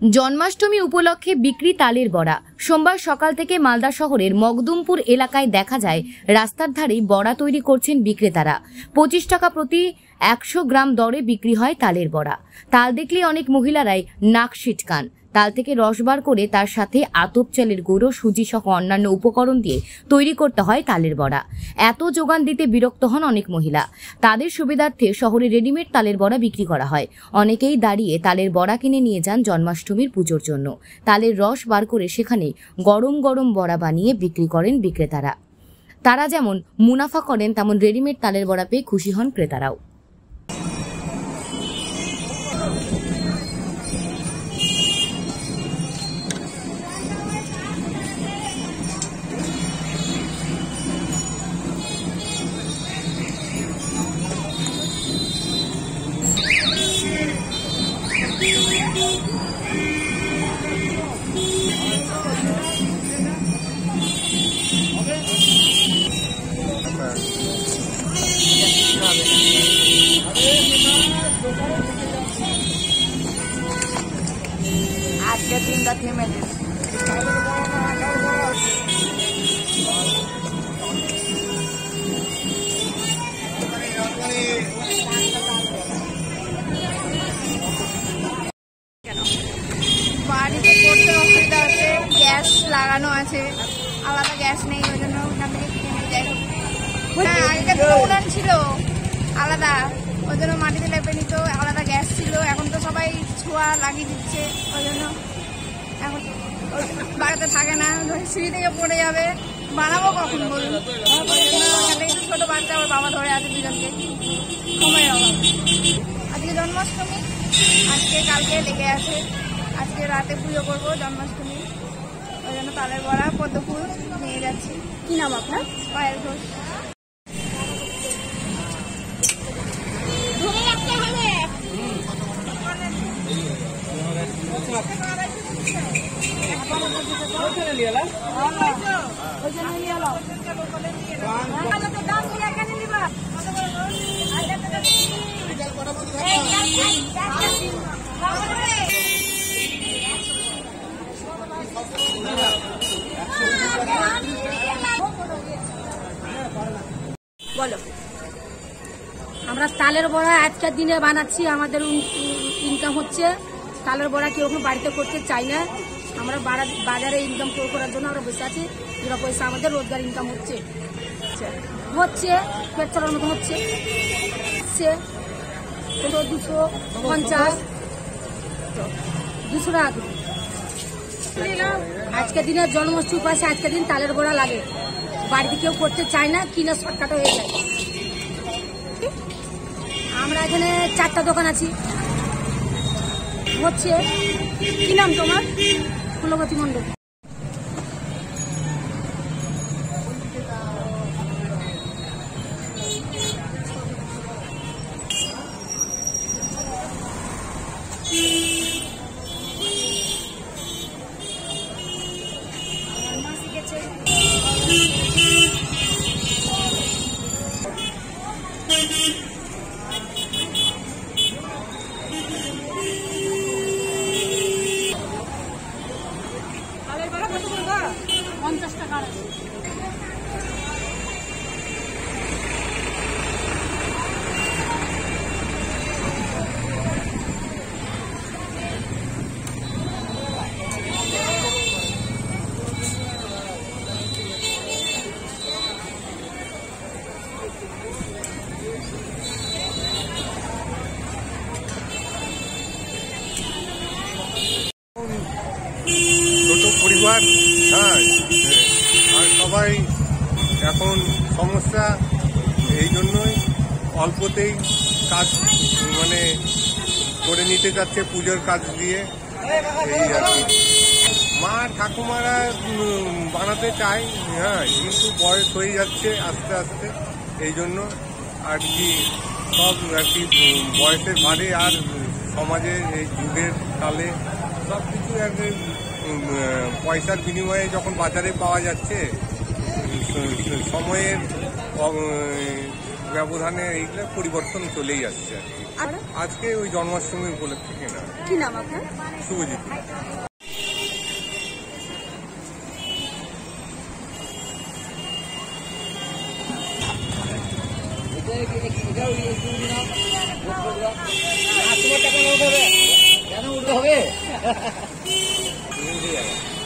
জন্মাষ্টমী উপলক্ষে বিক্রি তালের বড়া। সোমবার সকাল থেকে মালদা শহরের মকদুমপুর এলাকায় দেখা যায় রাস্তার ধারে বড়া তৈরি করছেন বিক্রেতারা। 25 টাকা প্রতি 100 গ্রাম দরে বিক্রি হয় তালের বড়া। তাল দেখলে অনেক মহিলারাই নাক সিটকান। তাল থেকে রস বার করে তার সাথে আতপ চালের গুঁড়ো, সুজি সহ অন্যান্য উপকরণ দিয়ে তৈরি করতে হয় তালের বড়া। এত যোগান দিতে বিরক্ত হন অনেক মহিলা। তাদের সুবিধার্থে শহরে রেডিমেড তালের বড়া বিক্রি করা হয়। অনেকেই দাঁড়িয়ে তালের বড়া কিনে নিয়ে যান জন্মাষ্টমীর পুজোর জন্য। তালের রস বার করে সেখানে গরম গরম বড়া বানিয়ে বিক্রি করেন বিক্রেতারা। তারা যেমন মুনাফা করেন, তেমন রেডিমেড তালের বড়া পেয়ে খুশি হন ক্রেতারাও। আজকের দিনটা থেমে দিন। বাড়িতে করতে অসুবিধা হচ্ছে, গ্যাস লাগানো আছে, আলাদা গ্যাস নেই, ওই জন্য ওখান থেকে কিনে নিয়ে যাই। হ্যাঁ, আগেকার দিনে উনান ছিল আলাদা, ওই জন্য মাটিতে লেপে নিত, আলাদা গ্যাস ছিল। এখন তো সবাই ছোঁয়া লাগিয়ে দিচ্ছে, ওই জন্য এখন বাড়িতে থাকে না, সিঁড়ি থেকে পড়ে যাবে, বানাবো কখন বলুন। ওই জন্য এখান থেকে ছোটো বাচ্চা ওর বাবা ধরে আছে দুজনকে, সময়ের অভাব। আজকে জন্মাষ্টমী, আজকে কালকে লেগে আছে, আজকে রাতে পুজো করবো জন্মাষ্টমী, ওই জন্য তালের বড়া পদ্ম ফুল নিয়ে যাচ্ছি। কি নাম আপনার? পায়েল ঘোষ। বলো, আমরা তালের বড়া আজকের দিনে বানাচ্ছি, আমাদের ইনকাম হচ্ছে। তালের বড়া কেউ বাড়িতে করতে চাই না, আমরা বাজারে ইনকাম করার জন্য আমরা বসে আছি। 2 পয়সা আমাদের রোজগার ইনকাম হচ্ছে, পেট চলার মতো হচ্ছে। 250 200 টাকা। আজকের দিনে জন্মাষ্টমী পাশে আজকের দিন তালের বড়া লাগে, বাড়িতে কেউ করতে চায় না, কিনে শর্টকাট হয়ে যায়। আমরা এখানে 4টা দোকান আছি। হচ্ছে, কি নাম তোমার? ফুলবতী মণ্ডল। ছোট পরিবার, হ্যাঁ, আর সবাই এখন সমস্যা, এই জন্যই অল্পতেই কাজ মানে করে নিতে যাচ্ছে পুজোর কাজ দিয়ে। এই আর কি, মা ঠাকুমারা বানাতে চায়, হ্যাঁ, কিন্তু বয়স হয়ে যাচ্ছে আস্তে আস্তে, এই জন্য আর কি সব আর কি বয়সের ভারে আর সমাজের এই যুগের কালে সব কিছু একদিন পয়সার বিনিময়ে যখন বাজারে পাওয়া যাচ্ছে, সময়ের ব্যবধানে এইগুলো পরিবর্তন চলেই যাচ্ছে আর কি। আজকে ওই জন্মাষ্টমী উপলক্ষে কেনা। কি নাম আপনার? শুভজিৎ। তোমার টাকা উঠাবে কেন উঠতে হবে?